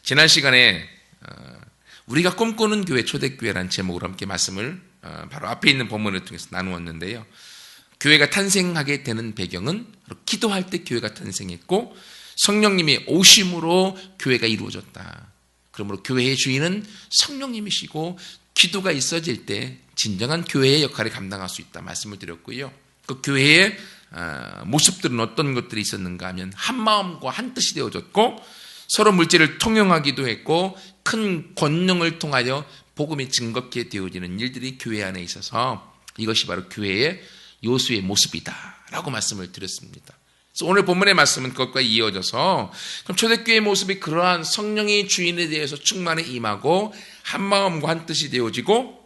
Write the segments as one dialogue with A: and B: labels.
A: 지난 시간에 우리가 꿈꾸는 교회 초대교회라는 제목으로 함께 말씀을 바로 앞에 있는 본문을 통해서 나누었는데요. 교회가 탄생하게 되는 배경은 기도할 때 교회가 탄생했고 성령님이 오심으로 교회가 이루어졌다. 그러므로 교회의 주인은 성령님이시고 기도가 있어질 때 진정한 교회의 역할을 감당할 수 있다 말씀을 드렸고요. 그 교회의 모습들은 어떤 것들이 있었는가 하면 한 마음과 한 뜻이 되어졌고 서로 물질을 통용하기도 했고 큰 권능을 통하여 복음이 증거케 되어지는 일들이 교회 안에 있어서 이것이 바로 교회의 요수의 모습이다라고 말씀을 드렸습니다. 그래서 오늘 본문의 말씀은 그것과 이어져서 그럼 초대교회의 모습이 그러한 성령의 주인에 대해서 충만히 임하고 한 마음과 한 뜻이 되어지고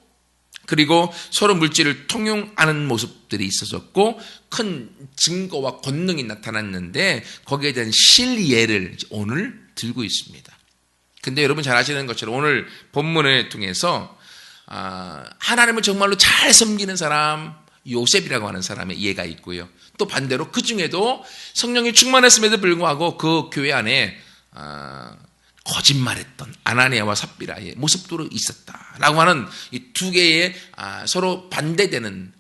A: 그리고 서로 물질을 통용하는 모습들이 있어졌고 큰 증거와 권능이 나타났는데 거기에 대한 실예를 오늘 들고 있습니다. 근데 여러분 잘 아시는 것처럼 오늘 본문을 통해서 하나님을 정말로 잘 섬기는 사람 요셉이라고 하는 사람의 예가 있고요. 또 반대로 그 중에도 성령이 충만했음에도 불구하고 그 교회 안에 거짓말했던 아나니아와 삽비라의 모습도 있었다라고 하는 이 두 개의 서로 반대되는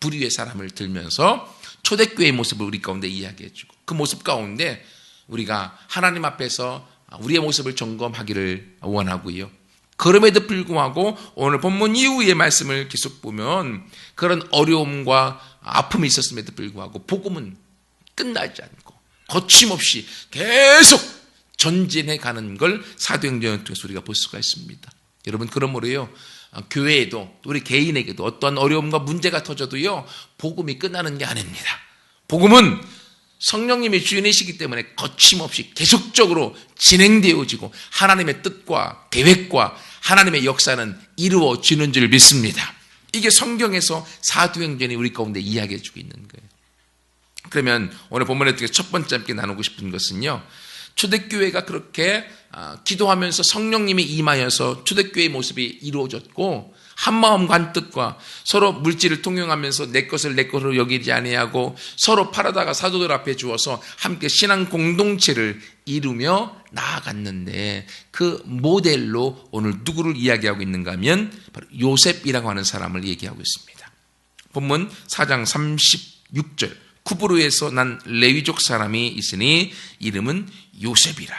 A: 부류의 사람을 들면서 초대교회의 모습을 우리 가운데 이야기해주고 그 모습 가운데 우리가 하나님 앞에서 우리의 모습을 점검하기를 원하고요. 그럼에도 불구하고 오늘 본문 이후의 말씀을 계속 보면 그런 어려움과 아픔이 있었음에도 불구하고 복음은 끝나지 않고 거침없이 계속 전진해 가는 걸 사도행전을 통해서 우리가 볼 수가 있습니다. 여러분 그러므로요 교회에도 우리 개인에게도 어떠한 어려움과 문제가 터져도요 복음이 끝나는 게 아닙니다. 복음은 성령님이 주인이시기 때문에 거침없이 계속적으로 진행되어지고 하나님의 뜻과 계획과 하나님의 역사는 이루어지는 줄 믿습니다. 이게 성경에서 사도행전이 우리 가운데 이야기해주고 있는 거예요. 그러면 오늘 본문에 첫 번째 함께 나누고 싶은 것은요. 초대교회가 그렇게 기도하면서 성령님이 임하여서 초대교회의 모습이 이루어졌고 한 마음과 한 뜻과 서로 물질을 통용하면서 내 것을 내 것으로 여기지 아니하고 서로 팔아다가 사도들 앞에 주어서 함께 신앙 공동체를 이루며 나아갔는데 그 모델로 오늘 누구를 이야기하고 있는가 하면 바로 요셉이라고 하는 사람을 얘기하고 있습니다. 본문 4장 36절 쿠브르에서 난 레위족 사람이 있으니 이름은 요셉이라.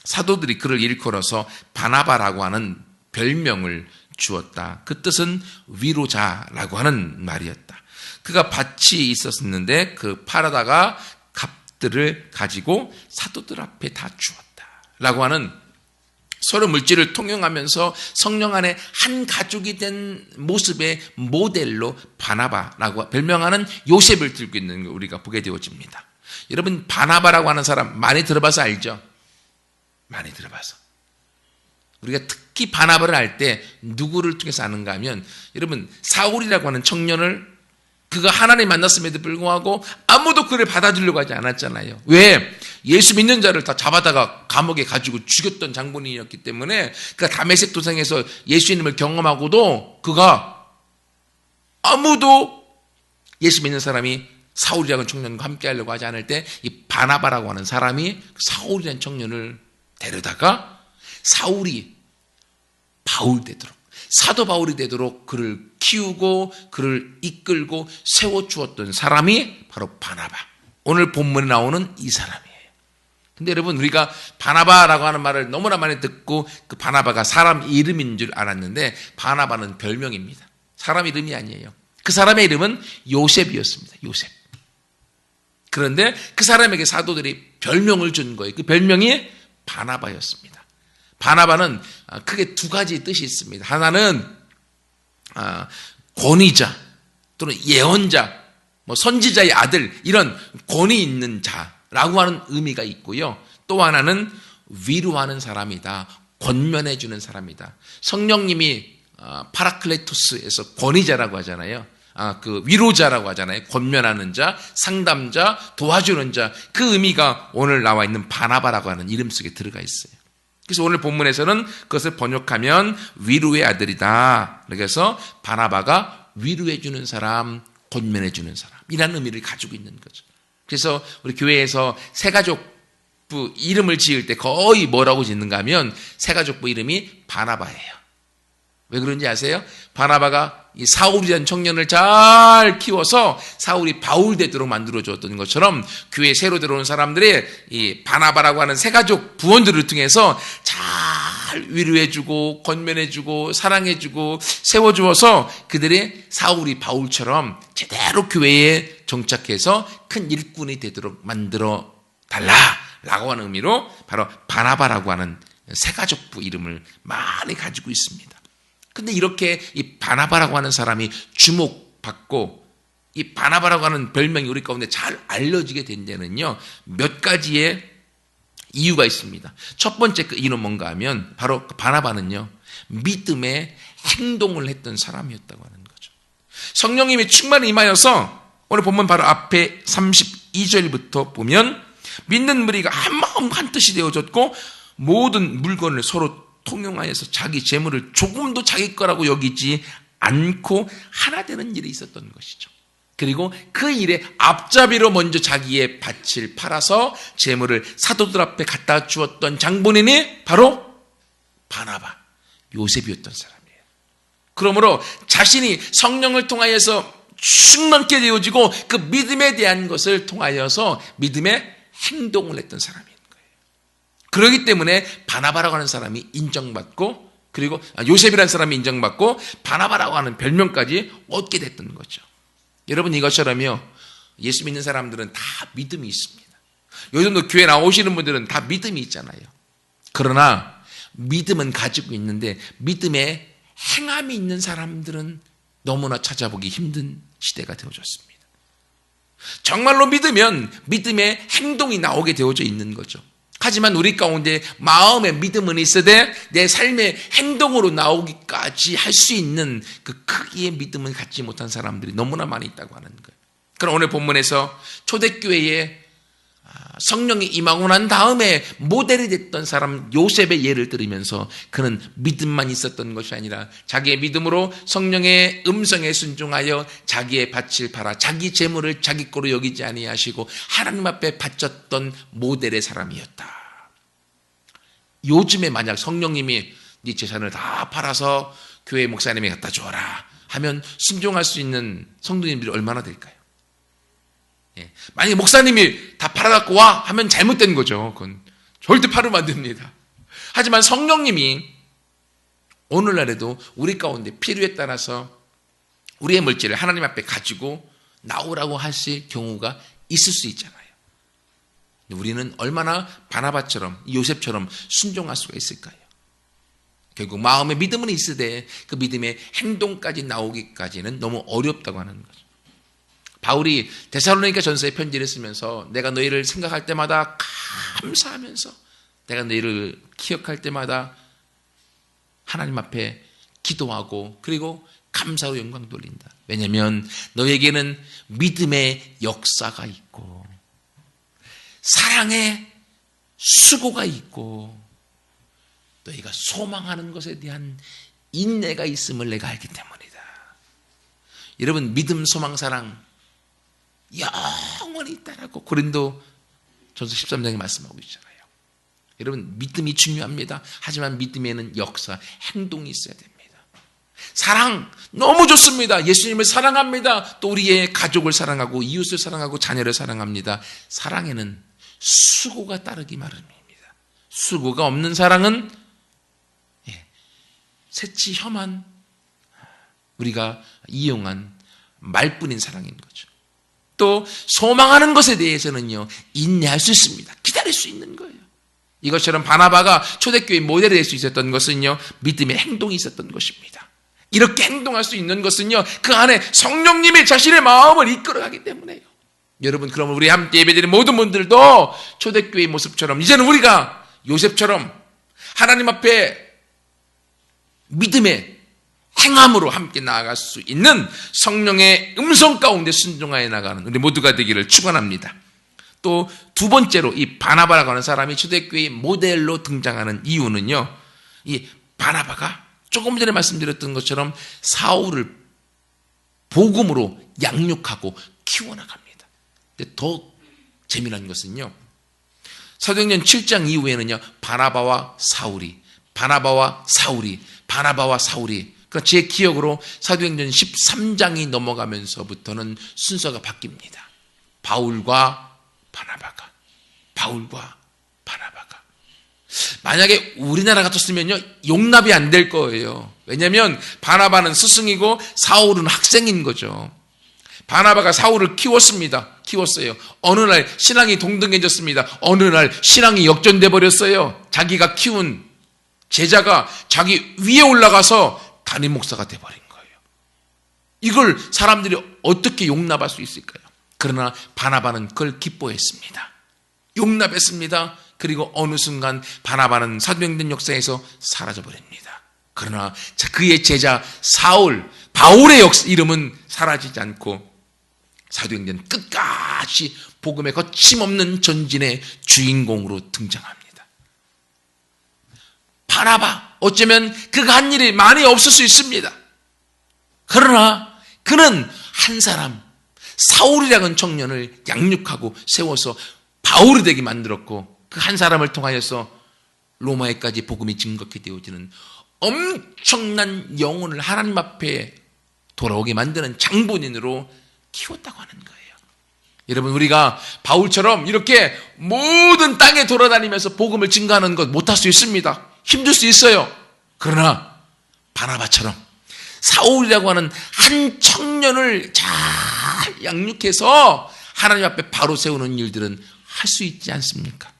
A: 사도들이 그를 일컬어서 바나바라고 하는 별명을 주었다. 그 뜻은 위로자라고 하는 말이었다. 그가 밭이 있었는데 그 팔아다가 값들을 가지고 사도들 앞에 다 주었다. 라고 하는 서로 물질을 통용하면서 성령 안에 한 가족이 된 모습의 모델로 바나바라고 별명하는 요셉을 들고 있는 걸 우리가 보게 되어집니다. 여러분 바나바라고 하는 사람 많이 들어봐서 알죠? 많이 들어봐서. 우리가 특히 바나바를 할 때 누구를 통해서 아는가 하면 여러분 사울이라고 하는 청년을 그가 하나님 만났음에도 불구하고 아무도 그를 받아주려고 하지 않았잖아요. 왜? 예수 믿는 자를 다 잡아다가 감옥에 가지고 죽였던 장본인이었기 때문에 그가 다메섹 도상에서 예수님을 경험하고도 그가 아무도 예수 믿는 사람이 사울이라는 청년과 함께 하려고 하지 않을 때 이 바나바라고 하는 사람이 사울이라는 청년을 데려다가 사울이 바울 되도록 사도 바울이 되도록 그를 키우고 그를 이끌고 세워주었던 사람이 바로 바나바. 오늘 본문에 나오는 이 사람이에요. 근데 여러분 우리가 바나바라고 하는 말을 너무나 많이 듣고 그 바나바가 사람 이름인 줄 알았는데 바나바는 별명입니다. 사람 이름이 아니에요. 그 사람의 이름은 요셉이었습니다. 요셉. 그런데 그 사람에게 사도들이 별명을 준 거예요. 그 별명이 바나바였습니다. 바나바는 크게 두 가지 뜻이 있습니다. 하나는 권위자 또는 예언자, 선지자의 아들 이런 권위 있는 자라고 하는 의미가 있고요. 또 하나는 위로하는 사람이다. 권면해 주는 사람이다. 성령님이 파라클레토스에서 권위자라고 하잖아요. 그 위로자라고 하잖아요. 권면하는 자, 상담자, 도와주는 자. 그 의미가 오늘 나와 있는 바나바라고 하는 이름 속에 들어가 있어요. 그래서 오늘 본문에서는 그것을 번역하면 위로의 아들이다. 그래서 바나바가 위로해 주는 사람, 권면해 주는 사람이라는 의미를 가지고 있는 거죠. 그래서 우리 교회에서 새 가족 가족부 이름을 지을 때 거의 뭐라고 짓는가 하면 세 가족부 이름이 바나바예요. 왜 그런지 아세요? 바나바가 이 사울이라는 청년을 잘 키워서 사울이 바울 되도록 만들어줬던 것처럼 교회에 새로 들어온 사람들의 이 바나바라고 하는 세 가족 부원들을 통해서 잘 위로해주고 건면해주고 사랑해주고 세워주어서 그들의 사울이 바울처럼 제대로 교회에 정착해서 큰 일꾼이 되도록 만들어 달라라고 하는 의미로 바로 바나바라고 하는 세 가족부 이름을 많이 가지고 있습니다. 근데 이렇게 이 바나바라고 하는 사람이 주목받고 이 바나바라고 하는 별명이 우리 가운데 잘 알려지게 된 데는요, 몇 가지의 이유가 있습니다. 첫 번째 그 이유는 뭔가 하면 바로 그 바나바는요, 믿음의 행동을 했던 사람이었다고 하는 거죠. 성령님이 충만히 임하여서 오늘 보면 바로 앞에 32절부터 보면 믿는 무리가 한 마음 한 뜻이 되어졌고 모든 물건을 서로 통용하여서 자기 재물을 조금도 자기 거라고 여기지 않고 하나 되는 일이 있었던 것이죠. 그리고 그 일에 앞잡이로 먼저 자기의 밭을 팔아서 재물을 사도들 앞에 갖다 주었던 장본인이 바로 바나바, 요셉이었던 사람이에요. 그러므로 자신이 성령을 통하여서 충만케 되어지고 그 믿음에 대한 것을 통하여서 믿음의 행동을 했던 사람이에요. 그렇기 때문에 바나바라고 하는 사람이 인정받고 그리고 요셉이라는 사람이 인정받고 바나바라고 하는 별명까지 얻게 됐던 거죠. 여러분 이것처럼요, 예수 믿는 사람들은 다 믿음이 있습니다. 요즘도 교회 나오시는 분들은 다 믿음이 있잖아요. 그러나 믿음은 가지고 있는데 믿음에 행함이 있는 사람들은 너무나 찾아보기 힘든 시대가 되어졌습니다. 정말로 믿으면 믿음의 행동이 나오게 되어져 있는 거죠. 하지만 우리 가운데 마음의 믿음은 있으되 내 삶의 행동으로 나오기까지 할 수 있는 그 크기의 믿음을 갖지 못한 사람들이 너무나 많이 있다고 하는 거예요. 그럼 오늘 본문에서 초대교회에 성령이 임하고 난 다음에 모델이 됐던 사람 요셉의 예를 들으면서 그는 믿음만 있었던 것이 아니라 자기의 믿음으로 성령의 음성에 순종하여 자기의 밭을 팔아 자기 재물을 자기 거로 여기지 아니하시고 하나님 앞에 바쳤던 모델의 사람이었다. 요즘에 만약 성령님이 네 재산을 다 팔아서 교회 목사님이 갖다 주어라 하면 순종할 수 있는 성도님들이 얼마나 될까요? 만약에 목사님이 다 팔아갖고 와 하면 잘못된 거죠. 그건 절대 팔으면 안 됩니다. 하지만 성령님이 오늘날에도 우리 가운데 필요에 따라서 우리의 물질을 하나님 앞에 가지고 나오라고 하실 경우가 있을 수 있잖아요. 우리는 얼마나 바나바처럼 요셉처럼 순종할 수가 있을까요? 결국 마음의 믿음은 있으되 그 믿음의 행동까지 나오기까지는 너무 어렵다고 하는 거죠. 바울이 데살로니가 전서에 편지를 쓰면서 내가 너희를 생각할 때마다 감사하면서 내가 너희를 기억할 때마다 하나님 앞에 기도하고 그리고 감사로 영광 돌린다. 왜냐하면 너에게는 믿음의 역사가 있고 사랑의 수고가 있고 너희가 소망하는 것에 대한 인내가 있음을 내가 알기 때문이다. 여러분 믿음, 소망, 사랑 영원히 있다라고 고린도 전서 13장에 말씀하고 있잖아요. 여러분 믿음이 중요합니다. 하지만 믿음에는 역사, 행동이 있어야 됩니다. 사랑 너무 좋습니다. 예수님을 사랑합니다. 또 우리의 가족을 사랑하고 이웃을 사랑하고 자녀를 사랑합니다. 사랑에는 수고가 따르기 마련입니다. 수고가 없는 사랑은 새치 혐한 우리가 이용한 말뿐인 사랑인 거죠. 또 소망하는 것에 대해서는요 인내할 수 있습니다. 기다릴 수 있는 거예요. 이것처럼 바나바가 초대교회 모델이 될 수 있었던 것은요 믿음의 행동이 있었던 것입니다. 이렇게 행동할 수 있는 것은요 그 안에 성령님이 자신의 마음을 이끌어가기 때문에요. 여러분 그러면 우리 함께 예배드리는 모든 분들도 초대교회의 모습처럼 이제는 우리가 요셉처럼 하나님 앞에 믿음의 행함으로 함께 나아갈 수 있는 성령의 음성 가운데 순종하여 나가는 우리 모두가 되기를 축원합니다. 또 두 번째로 이 바나바라고 하는 사람이 초대교회의 모델로 등장하는 이유는요. 이 바나바가 조금 전에 말씀드렸던 것처럼 사울을 복음으로 양육하고 키워나갑니다. 근데 더 재미난 것은요. 사도행전 7장 이후에는요, 바나바와 사울이. 그러니까 제 기억으로 사도행전 13장이 넘어가면서부터는 순서가 바뀝니다. 바울과 바나바가. 만약에 우리나라 같았으면요, 용납이 안 될 거예요. 왜냐하면 바나바는 스승이고 사울은 학생인 거죠. 바나바가 사울을 키웠어요. 어느 날 신앙이 동등해졌습니다. 어느 날 신앙이 역전돼 버렸어요. 자기가 키운 제자가 자기 위에 올라가서 담임 목사가 돼버린 거예요. 이걸 사람들이 어떻게 용납할 수 있을까요? 그러나 바나바는 그걸 기뻐했습니다. 용납했습니다. 그리고 어느 순간 바나바는 사도행전 역사에서 사라져버립니다. 그러나 그의 제자 바울의 이름은 사라지지 않고 사도행전 끝까지 복음의 거침없는 전진의 주인공으로 등장합니다. 바나바, 어쩌면 그가 한 일이 많이 없을 수 있습니다. 그러나 그는 한 사람, 사울이라는 청년을 양육하고 세워서 바울이 되게 만들었고, 그 한 사람을 통하여서 로마에까지 복음이 증거케 되어지는 엄청난 영혼을 하나님 앞에 돌아오게 만드는 장본인으로 키웠다고 하는 거예요. 여러분, 우리가 바울처럼 이렇게 모든 땅에 돌아다니면서 복음을 증거하는 것 못할 수 있습니다. 힘들 수 있어요. 그러나 바나바처럼 사울이라고 하는 한 청년을 잘 양육해서 하나님 앞에 바로 세우는 일들은 할 수 있지 않습니까?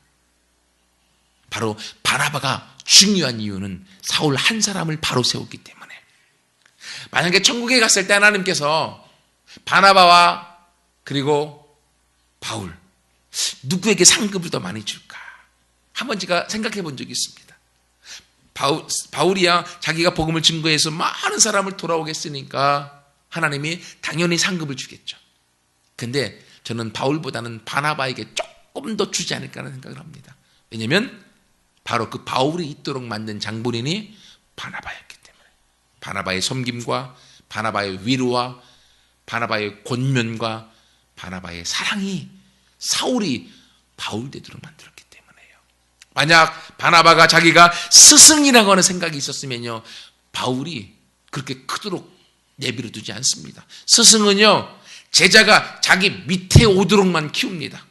A: 바로 바나바가 중요한 이유는 사울 한 사람을 바로 세웠기 때문에. 만약에 천국에 갔을 때 하나님께서 바나바와 그리고 바울, 누구에게 상급을 더 많이 줄까? 한번 제가 생각해 본 적이 있습니다. 바울이야 자기가 복음을 증거해서 많은 사람을 돌아오게 했으니까 하나님이 당연히 상급을 주겠죠. 근데 저는 바울보다는 바나바에게 조금 더 주지 않을까 하는 생각을 합니다. 왜냐하면 바로 그 바울이 있도록 만든 장본인이 바나바였기 때문에. 바나바의 섬김과 바나바의 위로와 바나바의 권면과 바나바의 사랑이 사울이 바울 되도록 만들었기 때문에요. 만약 바나바가 자기가 스승이라고 하는 생각이 있었으면요, 바울이 그렇게 크도록 내버려 두지 않습니다. 스승은요, 제자가 자기 밑에 오도록만 키웁니다.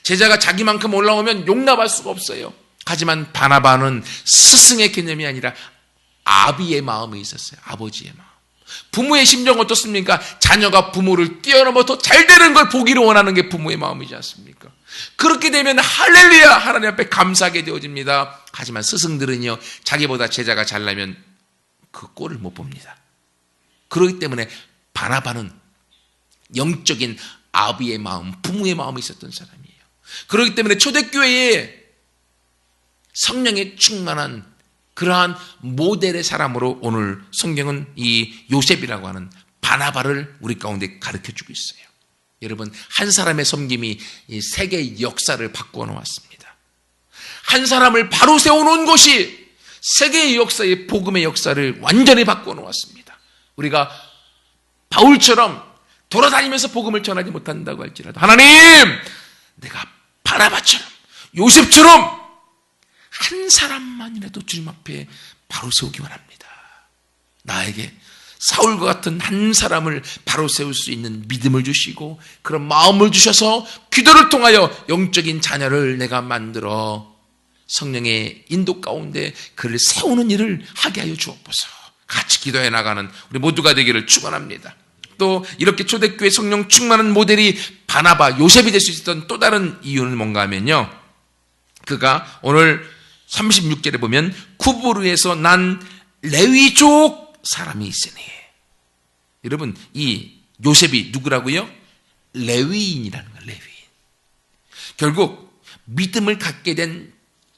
A: 제자가 자기만큼 올라오면 용납할 수가 없어요. 하지만 바나바는 스승의 개념이 아니라 아비의 마음이 있었어요. 아버지의 마음. 부모의 심정 어떻습니까? 자녀가 부모를 뛰어넘어 더 잘 되는 걸 보기를 원하는 게 부모의 마음이지 않습니까? 그렇게 되면 할렐루야, 하나님 앞에 감사하게 되어집니다. 하지만 스승들은요, 자기보다 제자가 잘나면 그 꼴을 못 봅니다. 그렇기 때문에 바나바는 영적인 아비의 마음, 부모의 마음이 있었던 사람이에요. 그렇기 때문에 초대교회에 성령에 충만한 그러한 모델의 사람으로 오늘 성경은 이 요셉이라고 하는 바나바를 우리 가운데 가르쳐주고 있어요. 여러분, 한 사람의 섬김이 이 세계의 역사를 바꾸어 놓았습니다. 한 사람을 바로 세워놓은 것이 세계의 역사의 복음의 역사를 완전히 바꾸어 놓았습니다. 우리가 바울처럼 돌아다니면서 복음을 전하지 못한다고 할지라도 하나님, 내가 바나바처럼 요셉처럼 한 사람만이라도 주님 앞에 바로 세우기 원합니다. 나에게 사울과 같은 한 사람을 바로 세울 수 있는 믿음을 주시고 그런 마음을 주셔서 기도를 통하여 영적인 자녀를 내가 만들어 성령의 인도 가운데 그를 세우는 일을 하게 하여 주옵소서. 같이 기도해 나가는 우리 모두가 되기를 축원합니다. 또 이렇게 초대교회 성령 충만한 모델이 바나바, 요셉이 될 수 있었던 또 다른 이유는 뭔가 하면요, 그가 오늘 36절에 보면 쿠브르에서 난 레위족 사람이 있으니. 여러분, 이 요셉이 누구라고요? 레위인이라는 거예요. 레위인. 결국 믿음을 갖게 된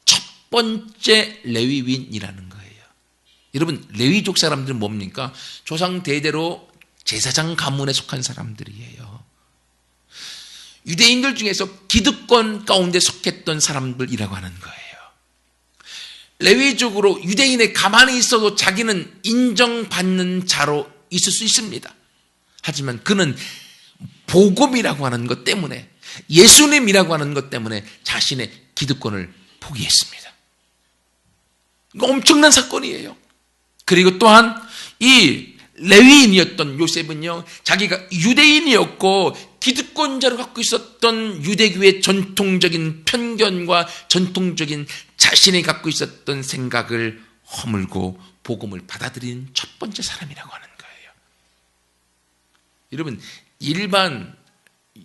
A: 첫 번째 레위인이라는 거예요. 여러분, 레위족 사람들은 뭡니까? 조상 대대로 제사장 가문에 속한 사람들이에요. 유대인들 중에서 기득권 가운데 속했던 사람들이라고 하는 거예요. 레위족으로 유대인에 가만히 있어도 자기는 인정받는 자로 있을 수 있습니다. 하지만 그는 복음이라고 하는 것 때문에, 예수님이라고 하는 것 때문에 자신의 기득권을 포기했습니다. 이거 엄청난 사건이에요. 그리고 또한 이 레위인이었던 요셉은요, 자기가 유대인이었고 기득권자로 갖고 있었던 유대교의 전통적인 편견과 전통적인 자신이 갖고 있었던 생각을 허물고 복음을 받아들인 첫 번째 사람이라고 하는 거예요. 여러분, 일반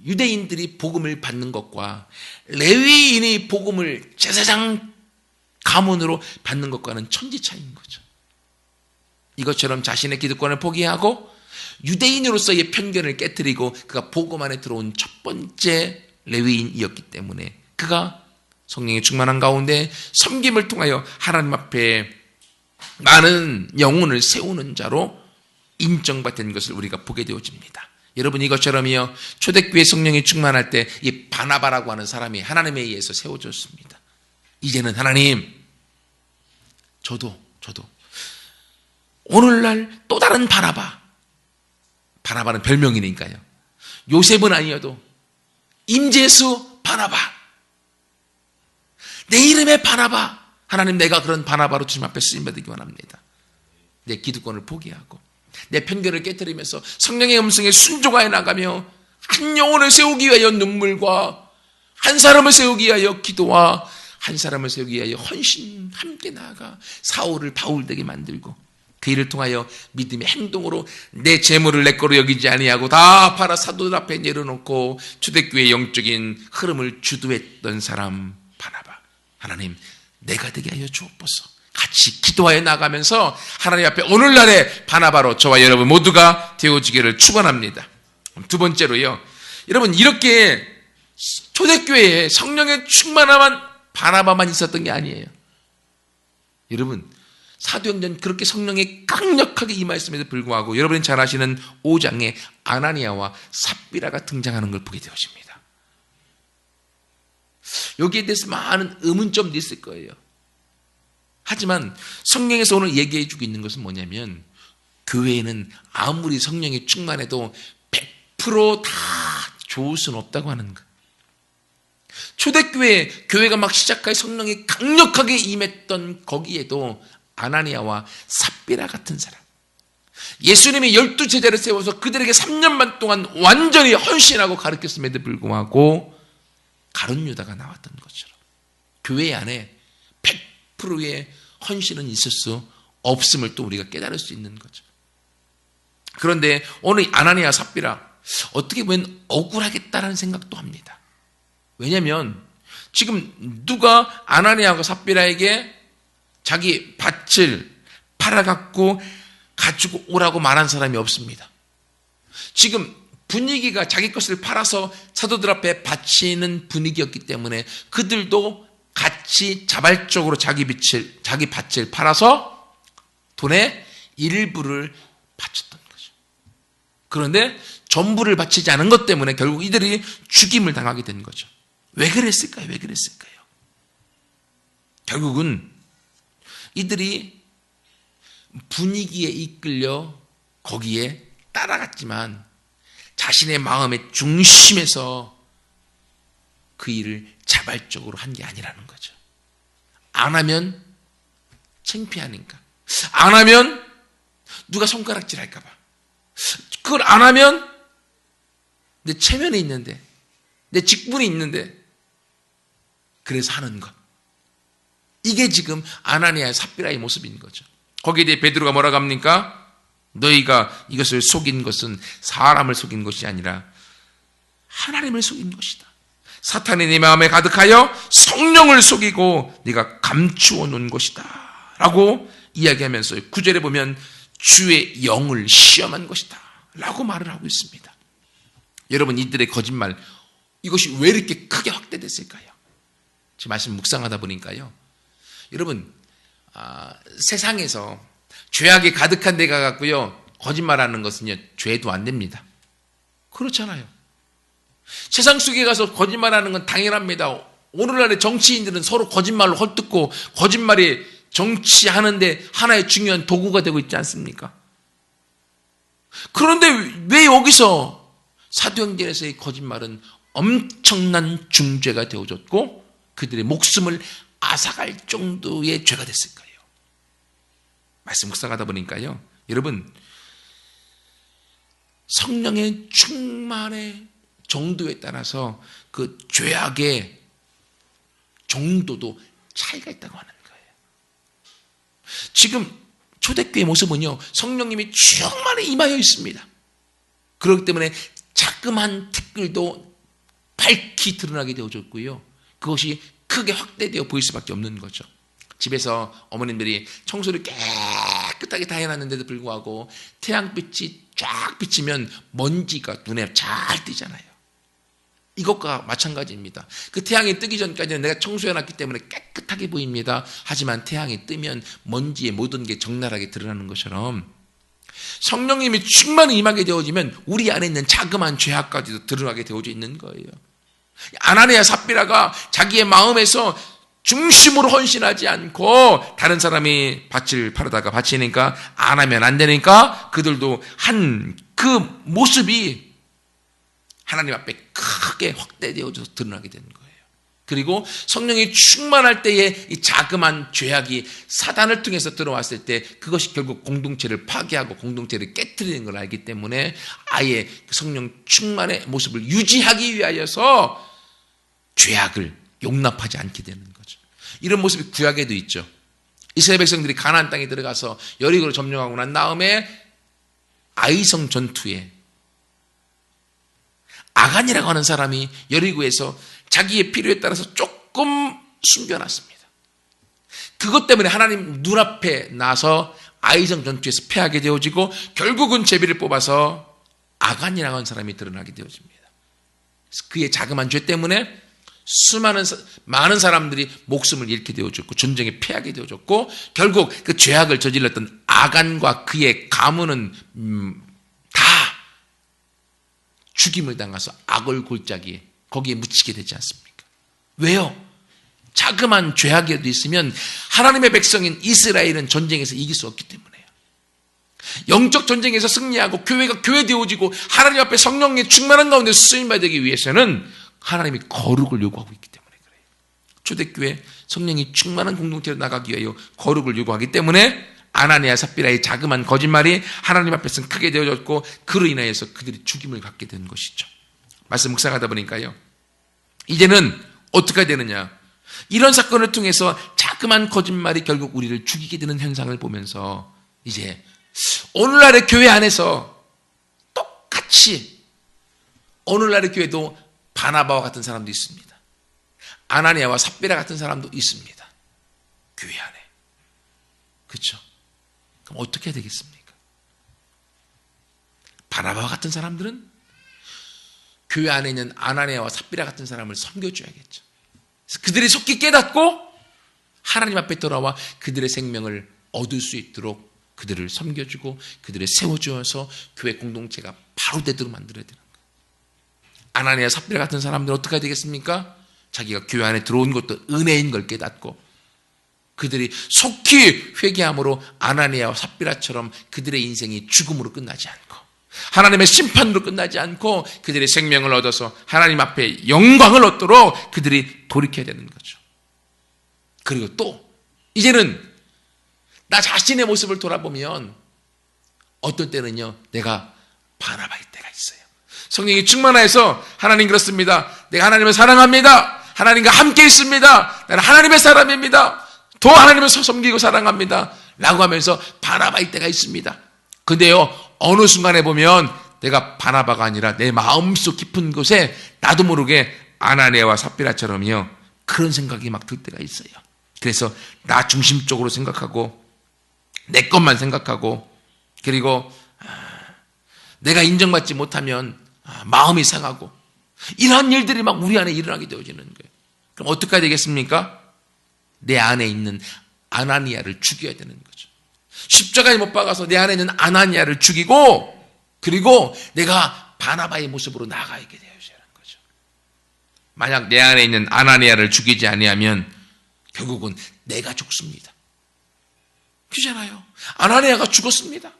A: 유대인들이 복음을 받는 것과 레위인이 복음을 제사장 가문으로 받는 것과는 천지 차이인 거죠. 이것처럼 자신의 기득권을 포기하고 유대인으로서의 편견을 깨뜨리고 그가 복음 안에 들어온 첫 번째 레위인이었기 때문에 그가 성령의 충만한 가운데 섬김을 통하여 하나님 앞에 많은 영혼을 세우는 자로 인정받은 것을 우리가 보게 되어집니다. 여러분, 이것처럼요, 초대교회 성령이 충만할 때 이 바나바라고 하는 사람이 하나님에 의해서 세워졌습니다. 이제는 하나님, 저도 오늘날 또 다른 바나바는 별명이니까요. 요셉은 아니어도 임재수 바나바, 내 이름의 바나바, 하나님, 내가 그런 바나바로 주님 앞에 쓰임받기 원합니다. 내 기득권을 포기하고 내 편견을 깨뜨리면서 성령의 음성에 순종하여 나가며 한 영혼을 세우기 위하여 눈물과 한 사람을 세우기 위하여 기도와 한 사람을 세우기 위하여 헌신 함께 나아가 사울을 바울되게 만들고 그 일을 통하여 믿음의 행동으로 내 재물을 내 거로 여기지 아니하고 다 팔아 사도들 앞에 내려놓고 초대교회의 영적인 흐름을 주도했던 사람 바나바, 하나님, 내가 되게 하여 주옵소서. 같이 기도하여 나가면서 하나님 앞에 오늘날의 바나바로 저와 여러분 모두가 되어지기를 축원합니다. 두 번째로요, 여러분, 이렇게 초대교회에 성령의 충만함한 바나바만 있었던 게 아니에요. 여러분, 사도행전 그렇게 성령이 강력하게 임하였음에도 불구하고 여러분이 잘 아시는 5장에 아나니아와 삽비라가 등장하는 걸 보게 되어집니다. 여기에 대해서 많은 의문점도 있을 거예요. 하지만 성령에서 오늘 얘기해 주고 있는 것은 뭐냐면, 교회에는 아무리 성령이 충만해도 100% 다 좋을 수는 없다고 하는 거예요. 초대교회, 교회가 막 시작할 성령이 강력하게 임했던 거기에도 아나니아와 삽비라 같은 사람, 예수님이 12제자를 세워서 그들에게 3년 반 동안 완전히 헌신하고 가르쳤음에도 불구하고 가룟 유다가 나왔던 것처럼 교회 안에 100%의 헌신은 있을 수 없음을 또 우리가 깨달을 수 있는 거죠. 그런데 오늘 아나니아 삽비라 어떻게 보면 억울하겠다라는 생각도 합니다. 왜냐하면 지금 누가 아나니아와 삽비라에게 자기 밭을 팔아갖고 가지고 오라고 말한 사람이 없습니다. 지금 분위기가 자기 것을 팔아서 사도들 앞에 바치는 분위기였기 때문에 그들도 같이 자발적으로 자기 밭을 팔아서 돈의 일부를 바쳤던 거죠. 그런데 전부를 바치지 않은 것 때문에 결국 이들이 죽임을 당하게 된 거죠. 왜 그랬을까요? 결국은 이들이 분위기에 이끌려 거기에 따라갔지만 자신의 마음의 중심에서 그 일을 자발적으로 한 게 아니라는 거죠. 안 하면 창피하니까, 안 하면 누가 손가락질 할까 봐, 그걸 안 하면 내 체면이 있는데, 내 직분이 있는데, 그래서 하는 것. 이게 지금 아나니아의 삽비라의 모습인 거죠. 거기에 대해 베드로가 뭐라고 합니까? 너희가 이것을 속인 것은 사람을 속인 것이 아니라 하나님을 속인 것이다. 사탄이 네 마음에 가득하여 성령을 속이고 네가 감추어 놓은 것이다 라고 이야기하면서 9절에 보면 주의 영을 시험한 것이다 라고 말을 하고 있습니다. 여러분, 이들의 거짓말, 이것이 왜 이렇게 크게 확대됐을까요? 제 말씀 묵상하다 보니까요, 여러분, 세상에서 죄악이 가득한 데가 갖고요, 거짓말하는 것은요, 죄도 안 됩니다. 그렇잖아요. 세상 속에 가서 거짓말하는 건 당연합니다. 오늘날의 정치인들은 서로 거짓말로 헐뜯고 거짓말이 정치하는데 하나의 중요한 도구가 되고 있지 않습니까? 그런데 왜 여기서 사도행전에서의 거짓말은 엄청난 중죄가 되어졌고 그들의 목숨을 앗아갈 정도의 죄가 됐을 거예요. 말씀 묵상하다 보니까요, 여러분, 성령의 충만의 정도에 따라서 그 죄악의 정도도 차이가 있다고 하는 거예요. 지금 초대교회 모습은요, 성령님이 충만히 임하여 있습니다. 그렇기 때문에 자그마한 티끌도 밝히 드러나게 되어졌고요, 그것이 크게 확대되어 보일 수밖에 없는 거죠. 집에서 어머님들이 청소를 깨끗하게 다 해놨는데도 불구하고 태양빛이 쫙 비치면 먼지가 눈에 잘 띄잖아요. 이것과 마찬가지입니다. 그 태양이 뜨기 전까지는 내가 청소해놨기 때문에 깨끗하게 보입니다. 하지만 태양이 뜨면 먼지의 모든 게 적나라하게 드러나는 것처럼 성령님이 충만히 임하게 되어지면 우리 안에 있는 자그마한 죄악까지도 드러나게 되어져 있는 거예요. 아나니아 삽비라가 자기의 마음에서 중심으로 헌신하지 않고 다른 사람이 밭을 팔아다가 바치니까 안 하면 안 되니까 그들도 한 그 모습이 하나님 앞에 크게 확대되어져서 드러나게 되는 거예요. 그리고 성령이 충만할 때에 이 자그마한 죄악이 사단을 통해서 들어왔을 때 그것이 결국 공동체를 파괴하고 공동체를 깨트리는 걸 알기 때문에 아예 성령 충만의 모습을 유지하기 위하여서 죄악을 용납하지 않게 되는 거죠. 이런 모습이 구약에도 있죠. 이스라엘 백성들이 가나안 땅에 들어가서 여리고를 점령하고 난 다음에 아이성 전투에 아간이라고 하는 사람이 여리고에서 자기의 필요에 따라서 조금 숨겨놨습니다. 그것 때문에 하나님 눈앞에 나서 아이성 전투에서 패하게 되어지고 결국은 제비를 뽑아서 아간이라고 하는 사람이 드러나게 되어집니다. 그의 자그마한 죄 때문에 많은 사람들이 목숨을 잃게 되어졌고 전쟁에 패하게 되어졌고 결국 그 죄악을 저질렀던 아간과 그의 가문은 다 죽임을 당해서 악을 골짜기에 거기에 묻히게 되지 않습니까? 왜요? 자그마한 죄악이라도 있으면 하나님의 백성인 이스라엘은 전쟁에서 이길 수 없기 때문에요. 영적 전쟁에서 승리하고 교회가 교회되어지고 하나님 앞에 성령의 충만한 가운데 쓰임받기 위해서는 하나님이 거룩을 요구하고 있기 때문에 그래요. 초대교회 성령이 충만한 공동체로 나가기 위하여 거룩을 요구하기 때문에 아나니아 삽비라의 자그마한 거짓말이 하나님 앞에서는 크게 되어졌고 그로 인하여서 그들이 죽임을 받게 된 것이죠. 말씀 묵상하다 보니까요, 이제는 어떻게 되느냐, 이런 사건을 통해서 자그마한 거짓말이 결국 우리를 죽이게 되는 현상을 보면서 이제 오늘날의 교회 안에서 똑같이 오늘날의 교회도 바나바와 같은 사람도 있습니다. 아나니아와 삽비라 같은 사람도 있습니다. 교회 안에. 그렇죠? 그럼 어떻게 해야 되겠습니까? 바나바와 같은 사람들은 교회 안에 있는 아나니아와 삽비라 같은 사람을 섬겨줘야겠죠. 그들이 속히 깨닫고 하나님 앞에 돌아와 그들의 생명을 얻을 수 있도록 그들을 섬겨주고 그들을 세워주어서 교회 공동체가 바로 되도록 만들어야 되는 거예요. 아나니아 삽비라 같은 사람들은 어떻게 해야 되겠습니까? 자기가 교회 안에 들어온 것도 은혜인 걸 깨닫고 그들이 속히 회개함으로 아나니아와 삽비라처럼 그들의 인생이 죽음으로 끝나지 않고 하나님의 심판으로 끝나지 않고 그들의 생명을 얻어서 하나님 앞에 영광을 얻도록 그들이 돌이켜야 되는 거죠. 그리고 또 이제는 나 자신의 모습을 돌아보면 어떤 때는요, 내가 바나바일 때가 있어요. 성령이 충만해서 하나님 그렇습니다. 내가 하나님을 사랑합니다. 하나님과 함께 있습니다. 나는 하나님의 사람입니다. 더 하나님을 섬기고 사랑합니다. 라고 하면서 바나바일 때가 있습니다. 근데요, 어느 순간에 보면 내가 바나바가 아니라 내 마음속 깊은 곳에 나도 모르게 아나니아와 삽비라처럼요, 그런 생각이 막 들 때가 있어요. 그래서 나 중심적으로 생각하고 내 것만 생각하고 그리고 내가 인정받지 못하면 마음이 상하고 이러한 일들이 막 우리 안에 일어나게 되어지는 거예요. 그럼 어떻게 해야 되겠습니까? 내 안에 있는 아나니아를 죽여야 되는 거죠. 십자가에 못 박아서 내 안에 있는 아나니아를 죽이고 그리고 내가 바나바의 모습으로 나아가게 되어야 하는 거죠. 만약 내 안에 있는 아나니아를 죽이지 아니하면 결국은 내가 죽습니다. 그잖아요. 아나니아가 죽었습니다.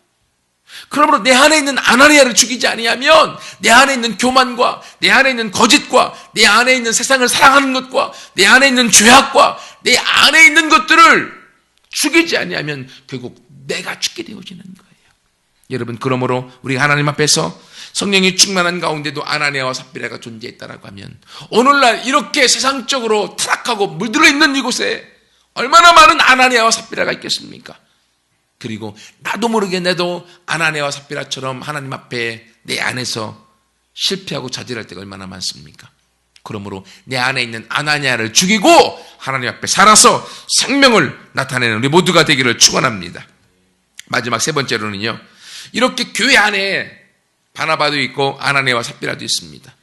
A: 그러므로 내 안에 있는 아나니아를 죽이지 아니하면 내 안에 있는 교만과 내 안에 있는 거짓과 내 안에 있는 세상을 사랑하는 것과 내 안에 있는 죄악과 내 안에 있는 것들을 죽이지 아니하면 결국 내가 죽게 되어지는 거예요. 여러분, 그러므로 우리가 하나님 앞에서 성령이 충만한 가운데도 아나니아와 삽비라가 존재했다라고 하면 오늘날 이렇게 세상적으로 타락하고 물들어 있는 이곳에 얼마나 많은 아나니아와 삽비라가 있겠습니까? 그리고 나도 모르게 내도 아나니아와 삽비라처럼 하나님 앞에 내 안에서 실패하고 좌절할 때가 얼마나 많습니까? 그러므로 내 안에 있는 아나니아를 죽이고 하나님 앞에 살아서 생명을 나타내는 우리 모두가 되기를 축원합니다. 마지막 세 번째로는요, 이렇게 교회 안에 바나바도 있고 아나니아와 삽비라도 있습니다.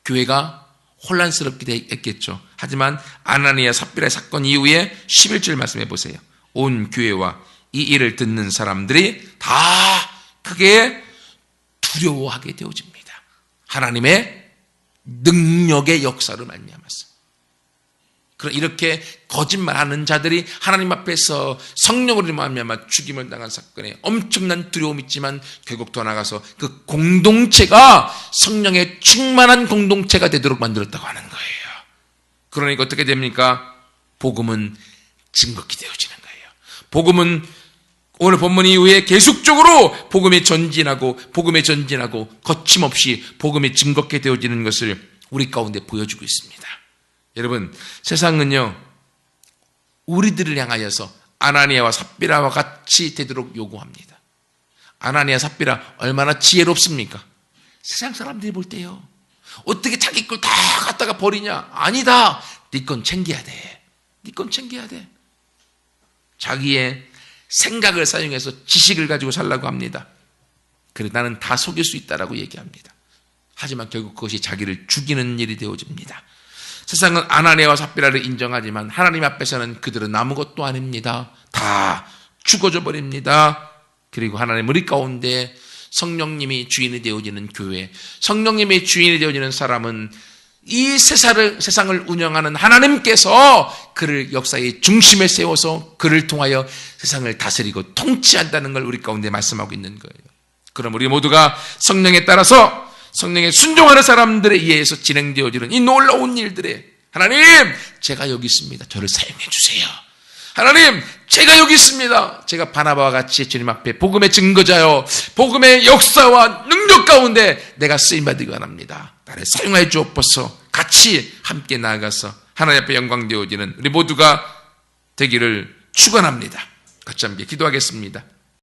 A: 교회가 혼란스럽게 했겠죠. 하지만 아나니아 삽비라의 사건 이후에 11절 말씀해 보세요. 온 교회와 이 일을 듣는 사람들이 다 크게 두려워하게 되어집니다. 하나님의 능력의 역사로 말미암았어요. 이렇게 거짓말하는 자들이 하나님 앞에서 성령으로 말미암아 죽임을 당한 사건에 엄청난 두려움이 있지만 결국 더 나아가서 그 공동체가 성령의 충만한 공동체가 되도록 만들었다고 하는 거예요. 그러니까 어떻게 됩니까? 복음은 증거히 되어지는 거예요. 복음은 오늘 본문 이후에 계속적으로 복음이 전진하고 거침없이 복음이 증거히 되어지는 것을 우리 가운데 보여주고 있습니다. 여러분, 세상은요, 우리들을 향하여서 아나니아와 삽비라와 같이 되도록 요구합니다. 아나니아 삽비라 얼마나 지혜롭습니까? 세상 사람들이 볼 때요, 어떻게 자기 걸 다 갖다가 버리냐? 아니다. 네 건 챙겨야 돼. 네 건 챙겨야 돼. 자기의 생각을 사용해서 지식을 가지고 살라고 합니다. 그래, 나는 다 속일 수 있다라고 얘기합니다. 하지만 결국 그것이 자기를 죽이는 일이 되어집니다. 세상은 아나니아와 삽비라를 인정하지만 하나님 앞에서는 그들은 아무것도 아닙니다. 다 죽어져 버립니다. 그리고 하나님 우리 가운데 성령님이 주인이 되어지는 교회, 성령님이 주인이 되어지는 사람은 이 세상을 운영하는 하나님께서 그를 역사의 중심에 세워서 그를 통하여 세상을 다스리고 통치한다는 걸 우리 가운데 말씀하고 있는 거예요. 그럼 우리 모두가 성령에 따라서 성령에 순종하는 사람들에 의해서 진행되어지는 이 놀라운 일들에 하나님, 제가 여기 있습니다. 저를 사용해 주세요. 하나님, 제가 여기 있습니다. 제가 바나바와 같이 주님 앞에 복음의 증거자요, 복음의 역사와 능력 가운데 내가 쓰임받기 원합니다. 나를 사용하여 주옵소서. 같이 함께 나아가서 하나님 앞에 영광되어지는 우리 모두가 되기를 축원합니다. 같이 함께 기도하겠습니다.